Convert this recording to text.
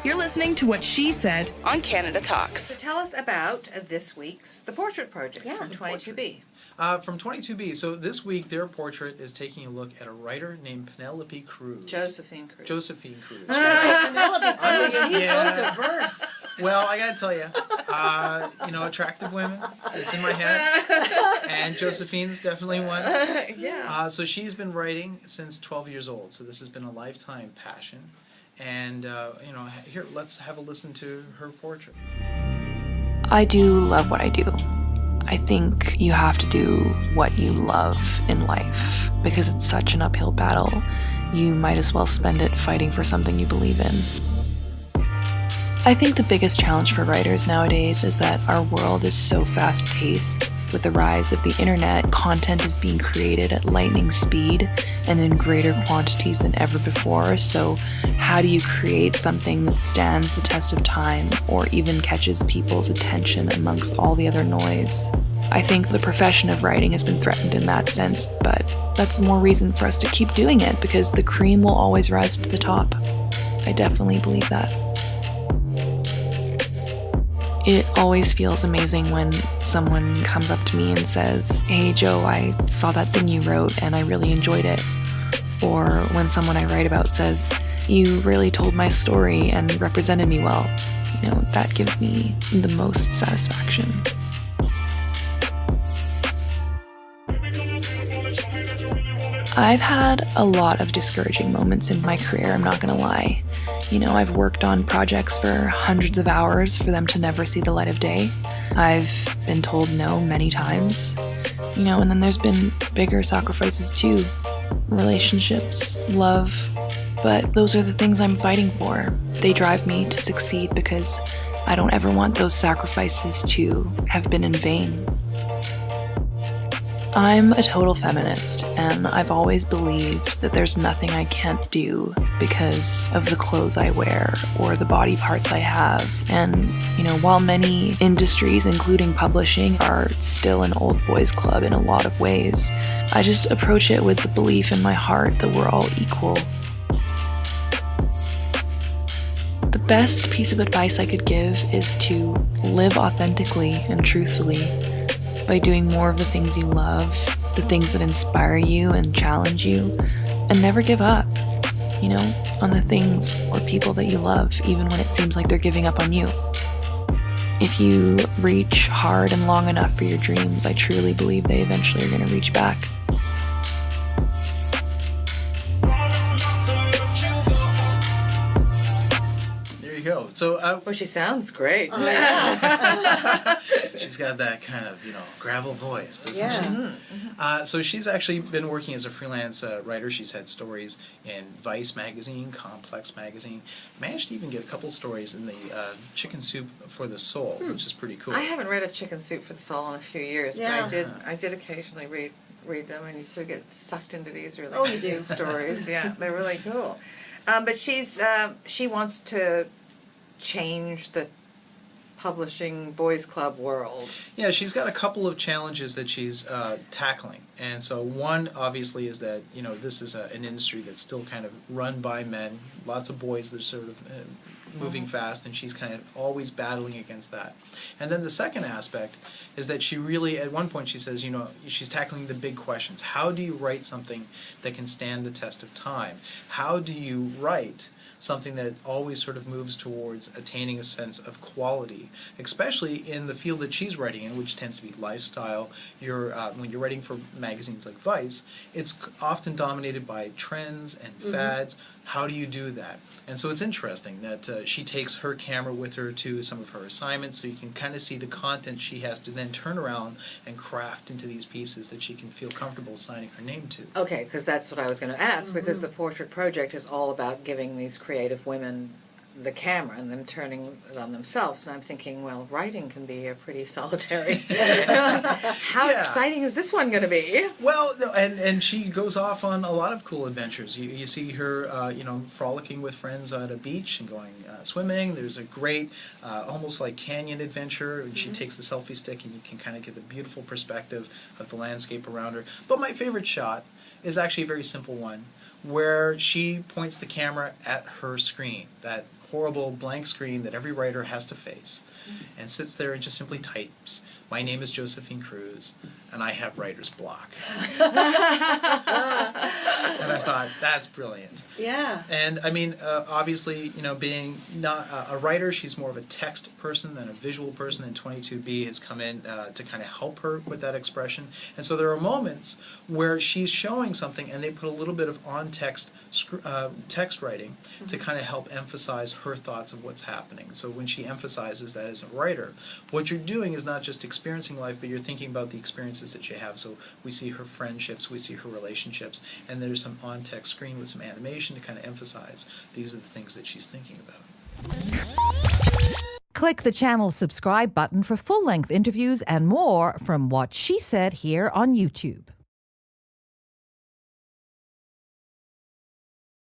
You're listening to What She Said on Canada So Talks. tell us about this week's The Portrait Project from the 22B. From 22B. So this week, their portrait is taking a look at a writer named Penelope Cruz. Josephine Cruz. Josephine Cruz. Penelope, she's Yeah. so diverse. Well, I gotta tell you, attractive women. It's in my head, and Josephine's definitely one. Yeah. So she's been writing since 12 years old. So this has been a lifetime passion. And here, let's have a listen to her portrait. I do love what I do. I think you have to do what you love in life because it's such an uphill battle. You might as well spend it fighting for something you believe in. I think the biggest challenge for writers nowadays is that our world is so fast-paced. With the rise of the internet, content is being created at lightning speed and in greater quantities than ever before. So how do you create something that stands the test of time or even catches people's attention amongst all the other noise? I think the profession of writing has been threatened in that sense, but that's more reason for us to keep doing it because the cream will always rise to the top. I definitely believe that. It always feels amazing when someone comes up to me and says, "Hey Joe, I saw that thing you wrote and I really enjoyed it." Or when someone I write about says, "You really told my story and represented me well." That gives me the most satisfaction. I've had a lot of discouraging moments in my career, I'm not gonna lie. I've worked on projects for hundreds of hours for them to never see the light of day. I've been told no many times. And then there's been bigger sacrifices too. Relationships, love. But those are the things I'm fighting for. They drive me to succeed because I don't ever want those sacrifices to have been in vain. I'm a total feminist, and I've always believed that there's nothing I can't do because of the clothes I wear or the body parts I have. And, while many industries, including publishing, are still an old boys club in a lot of ways, I just approach it with the belief in my heart that we're all equal. The best piece of advice I could give is to live authentically and truthfully. By doing more of the things you love, the things that inspire you and challenge you, and never give up, on the things or people that you love, even when it seems like they're giving up on you. If you reach hard and long enough for your dreams, I truly believe they eventually are going to reach back. Go. So, Well, she sounds great. Oh, yeah. she's got that kind of, gravel voice, doesn't Yeah. she? Mm-hmm. So she's actually been working as a freelance writer. She's had stories in Vice magazine, Complex magazine. Managed to even get a couple stories in the Chicken Soup for the Soul, which is pretty cool. I haven't read a Chicken Soup for the Soul in a few years, Yeah. but I did occasionally read them, and you sort of get sucked into these really Oh, you do. good stories. Yeah, they're really cool. But she wants to change the publishing boys club world. Yeah, she's got a couple of challenges that she's tackling. And so one, obviously, is that, this is an industry that's still kind of run by men. Lots of boys that are sort of moving fast, and she's kind of always battling against that. And then the second aspect is that she really, at one point she says, she's tackling the big questions. How do you write something that can stand the test of time? How do you write something that always sort of moves towards attaining a sense of quality, especially in the field that she's writing in, which tends to be lifestyle. When you're writing for magazines like Vice, it's often dominated by trends and fads. How do you do that? And so it's interesting that she takes her camera with her to some of her assignments, so you can kind of see the content she has to then turn around and craft into these pieces that she can feel comfortable signing her name to. Okay, because that's what I was going to ask, because the Portrait Project is all about giving these creative women the camera and them turning it on themselves. And I'm thinking, well, writing can be a pretty solitary. How exciting is this one going to be? Well, no, and she goes off on a lot of cool adventures. You see her, frolicking with friends at a beach and going swimming. There's a great, almost like canyon adventure. And she takes the selfie stick, and you can kind of get the beautiful perspective of the landscape around her. But my favorite shot is actually a very simple one, where she points the camera at her screen, that horrible blank screen that every writer has to face, and sits there and just simply types, "My name is Josephine Cruz, and I have writer's block." And I thought, that's brilliant. Yeah. And I mean, obviously, being not a writer, she's more of a text person than a visual person, and 22B has come in to kind of help her with that expression. And so there are moments where she's showing something and they put a little bit of on-text text writing to kind of help emphasize her thoughts of what's happening. So when she emphasizes that as a writer, what you're doing is not just experiencing life, but you're thinking about the experiences that you have. So we see her friendships, we see her relationships, and there's some on-text screen with some animation to kind of emphasize these are the things that she's thinking about. Click the channel subscribe button for full-length interviews and more from What She Said here on YouTube.